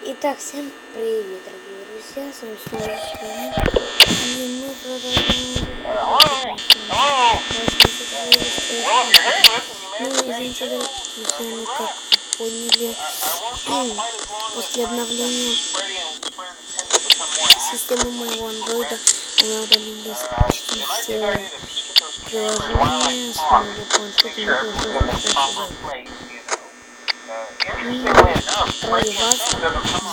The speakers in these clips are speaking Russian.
Итак, всем привет, дорогие друзья, с вами снова Артем. И мы продолжаем. Ну, извините, дорогие друзья, ну как вы поняли, после обновления системы моего андроида у меня удалились почти все приложения с моего планшета, не пришлось. И ради вас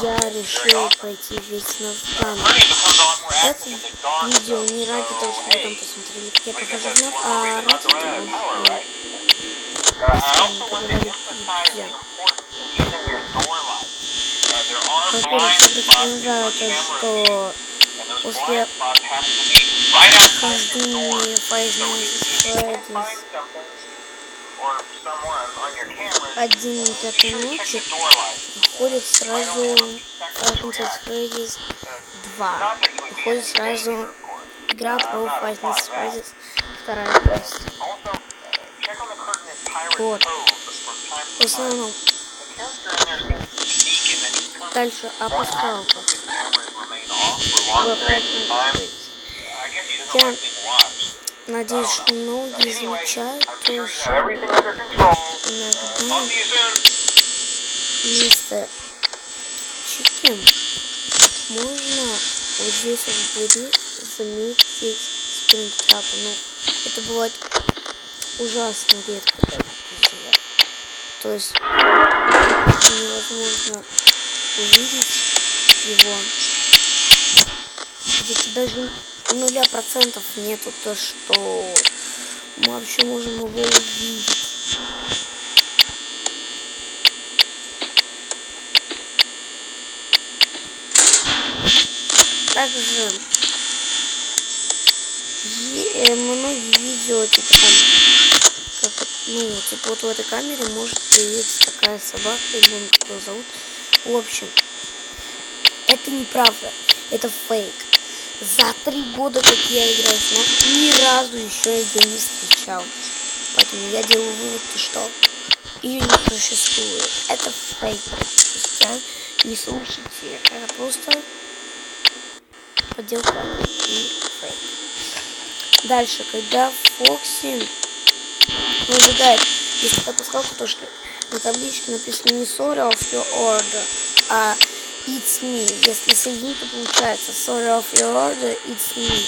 я решил пройти весь навкан. Это видео не ради того, чтобы вы там посмотрели, как я прохожу вновь, а ради того, что после прохождения Five Nights at Freddy's 1:05 ночи выходит сразу Five Nights at Freddy's 2. Выходит сразу игра про Five Nights at Freddy's 2 часть. Вот. В основном. Дальше о пасхалках. Я надеюсь, что многие замечают, что иногда вместо чикен можно вот здесь в двери заметить спрингтрапа. Но это бывает ужасно редко, друзья. То есть невозможно увидеть его. Где-то даже 0% нету то, что мы вообще можем его увидеть. Также многие видео типа там, как, ну, типа вот в этой камере может появиться такая собака, или как ее зовут. В общем, это неправда, это фейк. За 3 года, как я играю с ним, ни разу еще ее не встречал. Поэтому я делаю вывод, что ее не существует. Это фейк, друзья. Не слушайте. Это просто подделка и фейк. Дальше, когда Фокси набегает, если ты опускал, то что на табличке написано не sorry of your order, а it's me. Если соединить, то получается sorry of your order, it's me.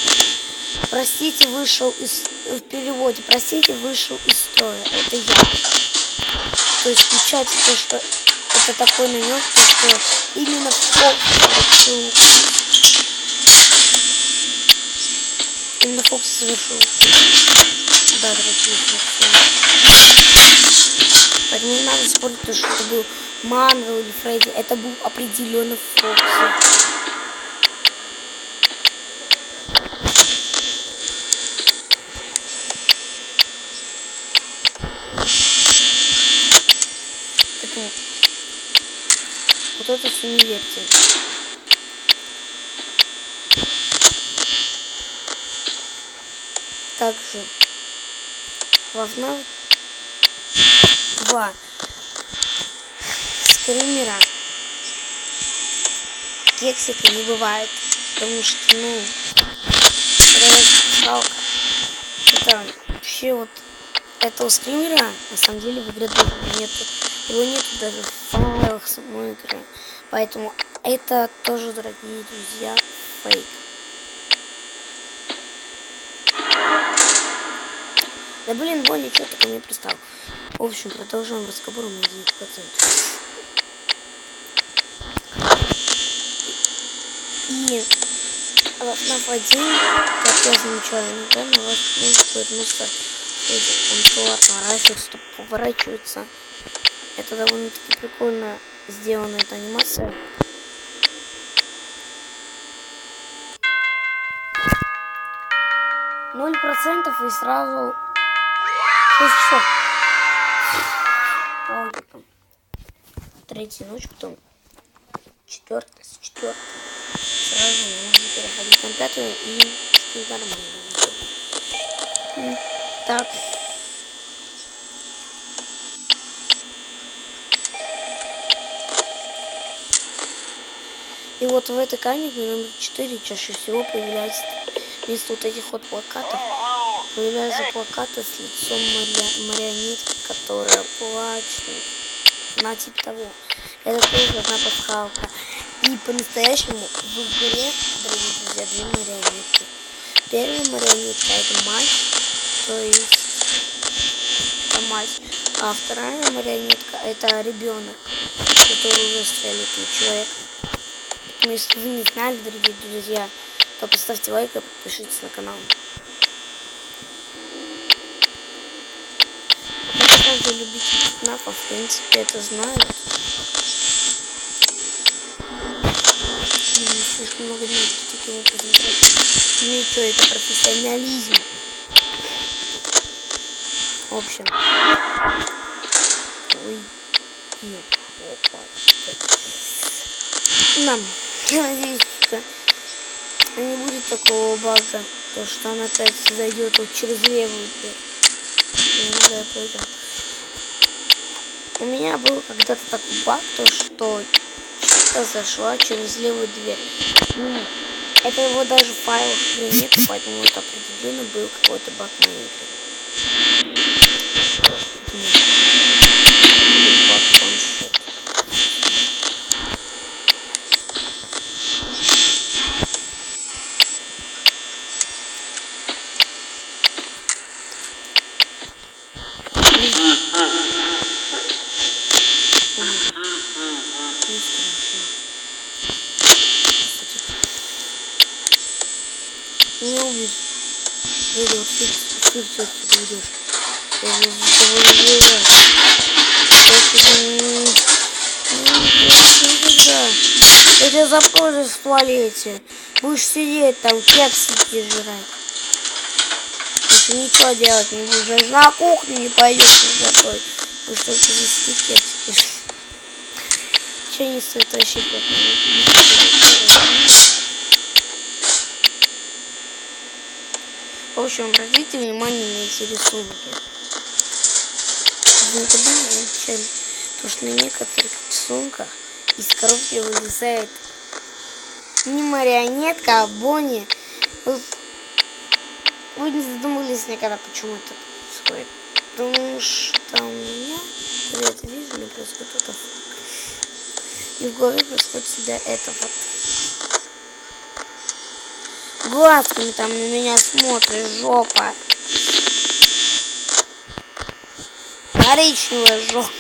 Простите, вышел из... В переводе простите, вышел из строя. Это я. То есть включается то, что это такой намек, что именно Фокси совершил. Да, дорогие друзья. Поэтому не надо спорить, то, что это был Манго или Фредди. Это был определенно Фокси. Поэтому вот это все не верьте. Также во FNAF 2 скримера кексика не бывает, потому что, ну, это вообще вот этого скримера на самом деле в игре даже нету. Его нету даже в файлах самой игры. Поэтому это тоже, дорогие друзья, фейк. Да блин, Бонни, что ты ко мне пристал? В общем, продолжаем разговор на 9%. И в FNAF 1, как я замечаю, иногда на вас может повернуться он отворачивается, чтобы поворачиваться. Это довольно-таки прикольно сделана эта анимация. %, и сразу 6 часов. Логика. 3-я ночь, потом 4-я, с 4-й. Сразу можно переходить на 5-ю и нормально. Так. И вот в этой камере номер 4 чаще всего появляется вместо вот этих вот плакатов. Появляются плакаты с лицом марионетки, которая плачет. На типа того. Это тоже одна пасхалка. И по-настоящему в игре, дорогие друзья, две марионетки. Первая марионетка это мать, то есть это мать. А вторая марионетка это ребенок, который уже стреляет в человека. Но если вы не знали, дорогие друзья, то поставьте лайк и подпишитесь на канал. Каждый любитель ФНАФа, в принципе, это знает. Слишком много дней таким образом тратить. Ну и что, это профессионализм. В общем. Ой. Нет. Опа. Нам. Я надеюсь, что не будет такого бага, то что она опять зайдет вот через левую дверь. У меня был когда-то такой баг, то что чисто зашла через левую дверь. Это его даже в файлах нет, поэтому это определенно был какой-то баг на игре. Не увидишь. Выйдет, ты уйдешь. Я тебя запомню в туалете. Будешь сидеть там, кексики жрать. Если ничего делать не будешь. Даже на кухню не пойдешь не готовить. Будешь только вести кексики. Че не стоит вообще В общем, обратите внимание на эти рисунки. Вы никогда не замечали, то что на некоторых рисунках из коробки вылезает не марионетка, а Бонни. Вы не задумывались никогда, почему это происходит? Потому что у меня, когда я это вижу, мне происходит это. И в голове происходит всегда это вот. Глазками там на меня смотрит жопа. Коричневая жопа.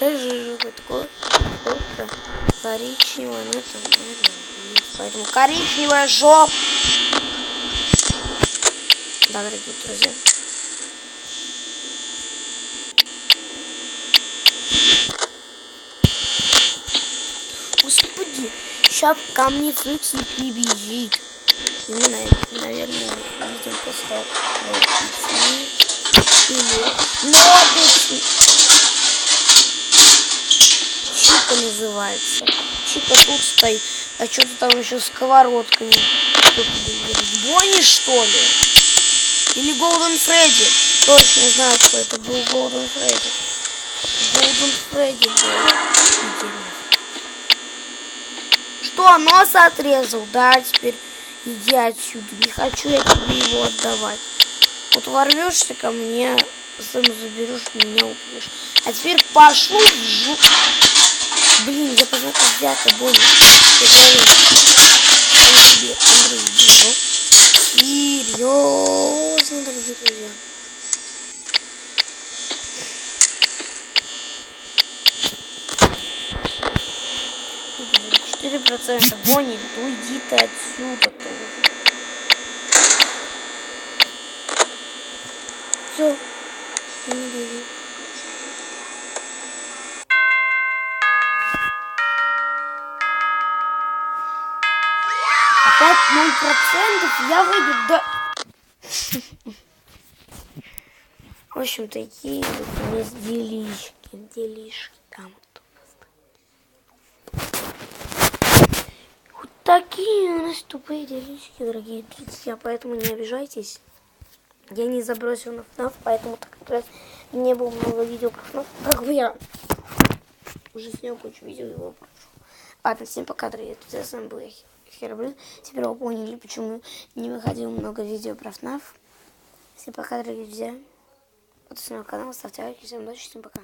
Рыжая жопа такой. Коричневая, ну это, наверное, поэтому коричневая жопа. Да, дорогие друзья. Господи, сейчас ко мне Фрикси прибежит. Наверное, видим просто Чика называется. Чика тут стоит. А что-то там еще сковородками. Бонни, что ли? Или Голден Фредди? Точно не знаю, кто это был. Голден Фредди. Голден Фредди был. Что, нос отрезал? Да, теперь иди отсюда. Не хочу я тебе его отдавать. Вот ворвешься ко мне, сам заберешь, меня убьешь. А теперь пошел в Блин, я познал взято, Бонни. Андрей, иди, серьезно, дорогие друзья. %. Бонни, уйди ты отсюда тоже. Все. Опять 0%. Я выйду до... В общем, такие вот у нас делишки там. Вот такие у нас тупые делишки, дорогие друзья, поэтому не обижайтесь. Я не забросил на ФНАФ, поэтому так как раз не было много видео про ФНАФ. Как бы я уже снял кучу видео, его прошел. Ладно, всем пока, дорогие друзья, с вами был я, Хероблин. Теперь вы поняли, почему не выходило много видео про ФНАФ. Всем пока, дорогие друзья. Подписывайтесь на канал, ставьте лайки, всем удачи, всем пока.